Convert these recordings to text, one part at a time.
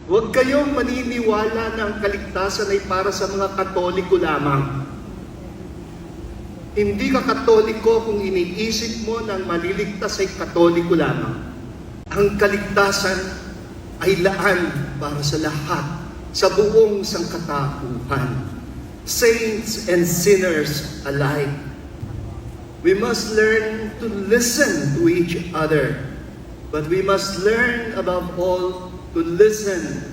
Huwag kayong maniniwala na ang kaligtasan ay para sa mga Katoliko lamang. Hindi ka Katoliko kung iniisip mo na ang maliligtas ay Katoliko lamang. Ang kaligtasan ay laan para sa lahat, sa buong sangkatauhan. Saints and sinners alike. We must learn to listen to each other, but we must learn above all to listen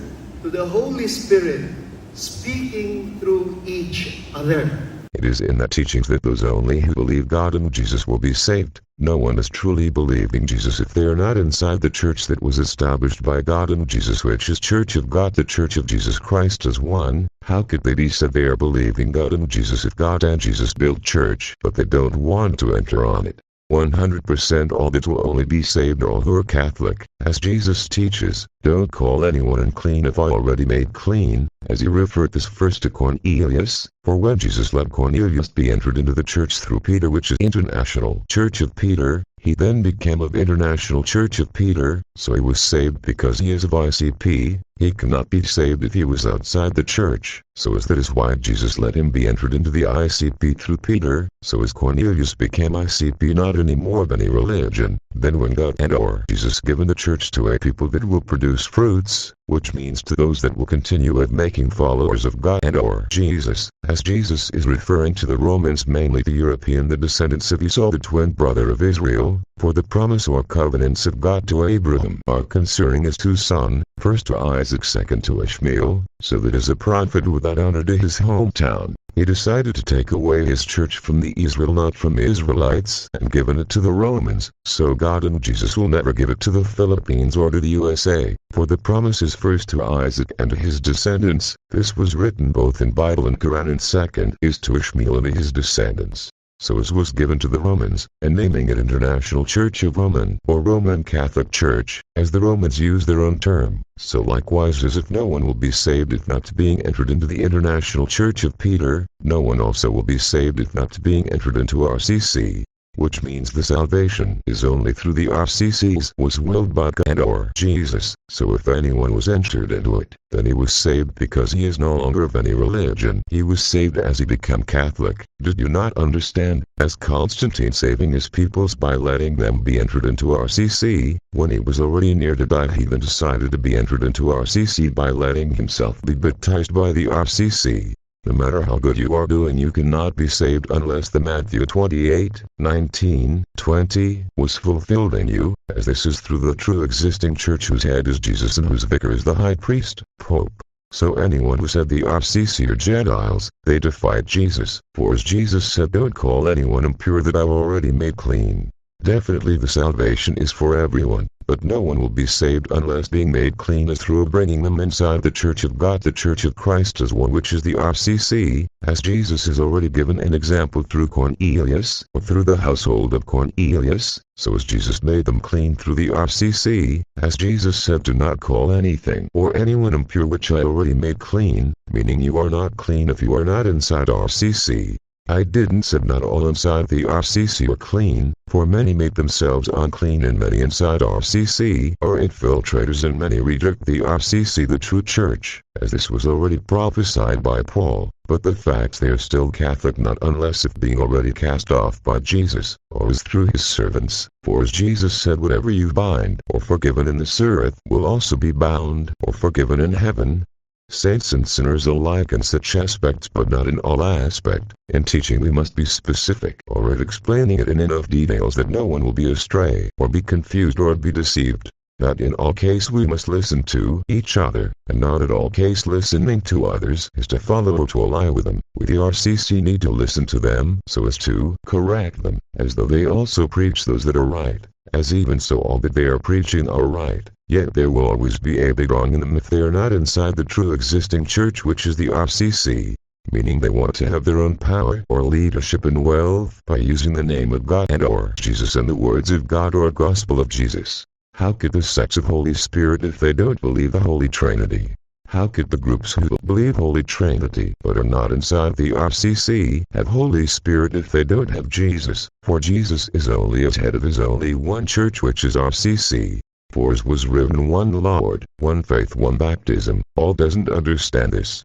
to the Holy Spirit speaking through each other. It is in that teachings that those only who believe God and Jesus will be saved. No one is truly believing Jesus if they are not inside the church that was established by God and Jesus, which is Church of God, the Church of Jesus Christ as one. How could they be said they are believing God and Jesus if God and Jesus built church, but they don't want to enter on it? 100% all that will only be saved are all who are Catholic, as Jesus teaches. Don't call anyone unclean if already made clean, as he referred this first to Cornelius. For when Jesus let Cornelius be entered into the church through Peter, which is International Church of Peter, he then became of International Church of Peter, so he was saved because he is of ICP. He cannot be saved if he was outside the church, so as that is why Jesus let him be entered into the ICP through Peter, so as Cornelius became ICP, not any more of any religion. Then when God and or Jesus given the church to a people that will produce fruits, which means to those that will continue of making followers of God and or Jesus, as Jesus is referring to the Romans, mainly the European, the descendants of Esau, the twin brother of Israel, for the promise or covenants of God to Abraham are concerning his two sons, first to Isaac, second to Ishmael, so that as a prophet without honor to his hometown, he decided to take away his church from the Israel, not from Israelites, and given it to the Romans. So God and Jesus will never give it to the Philippines or to the USA, for the promise is first to Isaac and to his descendants. This was written both in Bible and Quran, and second is to Ishmael and to his descendants. So as was given to the Romans, and naming it International Church of Roman, or Roman Catholic Church, as the Romans use their own term, so likewise as if no one will be saved if not to being entered into the International Church of Peter, no one also will be saved if not to being entered into RCC. Which means the salvation is only through the RCCs was willed by God and or Jesus. So if anyone was entered into it, then he was saved because he is no longer of any religion. He was saved as he became Catholic. Did you not understand? As Constantine saving his peoples by letting them be entered into RCC, when he was already near to die, he then decided to be entered into RCC by letting himself be baptized by the RCC. No matter how good you are doing, you cannot be saved unless the Matthew 28:19-20 was fulfilled in you, as this is through the true existing church whose head is Jesus and whose vicar is the high priest, Pope. So anyone who said the RCC are Gentiles, they defied Jesus, for as Jesus said, don't call anyone impure that I've already made clean. Definitely the salvation is for everyone, but no one will be saved unless being made clean is through bringing them inside the Church of God, the Church of Christ as one, which is the RCC, as Jesus has already given an example through Cornelius, or through the household of Cornelius, so as Jesus made them clean through the RCC, as Jesus said, do not call anything or anyone impure which I already made clean, meaning you are not clean if you are not inside RCC. I didn't say not all inside the RCC are clean, for many make themselves unclean and many inside RCC are infiltrators and many reject the RCC, the true church, as this was already prophesied by Paul, but the facts they are still Catholic not unless if being already cast off by Jesus, or as through his servants, for as Jesus said, whatever you bind or forgiven in this earth will also be bound or forgiven in heaven. Saints and sinners alike in such aspects, but not in all aspect. In teaching we must be specific, or in explaining it in enough details that no one will be astray, or be confused or be deceived. That in all case we must listen to each other, and not at all case listening to others is to follow or to ally with them. We the RCC need to listen to them so as to correct them, as though they also preach those that are right, as even so all that they are preaching are right. Yet there will always be a big wrong in them if they are not inside the true existing church, which is the RCC, meaning they want to have their own power or leadership and wealth by using the name of God and or Jesus and the words of God or gospel of Jesus. How could the sects of Holy Spirit if they don't believe the Holy Trinity? How could the groups who believe Holy Trinity but are not inside the RCC have Holy Spirit if they don't have Jesus? For Jesus is only as head of his only one church, which is RCC. For as was written, one Lord, one faith, one baptism. All doesn't understand this.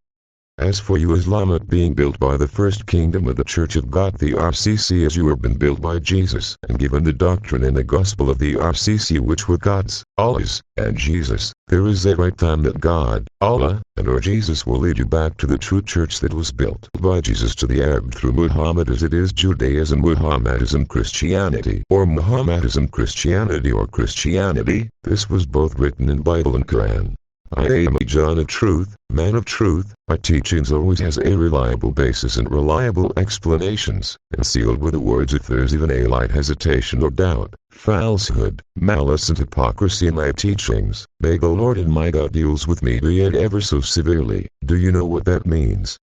As for you Islam, not being built by the first kingdom of the Church of God, the RCC, as you have been built by Jesus, and given the doctrine and the gospel of the RCC, which were God's, Allah's, and Jesus, there is a right time that God, Allah, and or Jesus will lead you back to the true church that was built by Jesus to the Arab through Muhammad, as it is Judaism, Muhammadism, Christianity, or Muhammadism, Christianity, or Christianity. This was both written in Bible and Quran. I am a John of truth, man of truth. My teachings always has a reliable basis and reliable explanations, and sealed with the words if there's even a light hesitation or doubt, falsehood, malice and hypocrisy in my teachings. May the Lord and my God deals with me, be it ever so severely. Do you know what that means?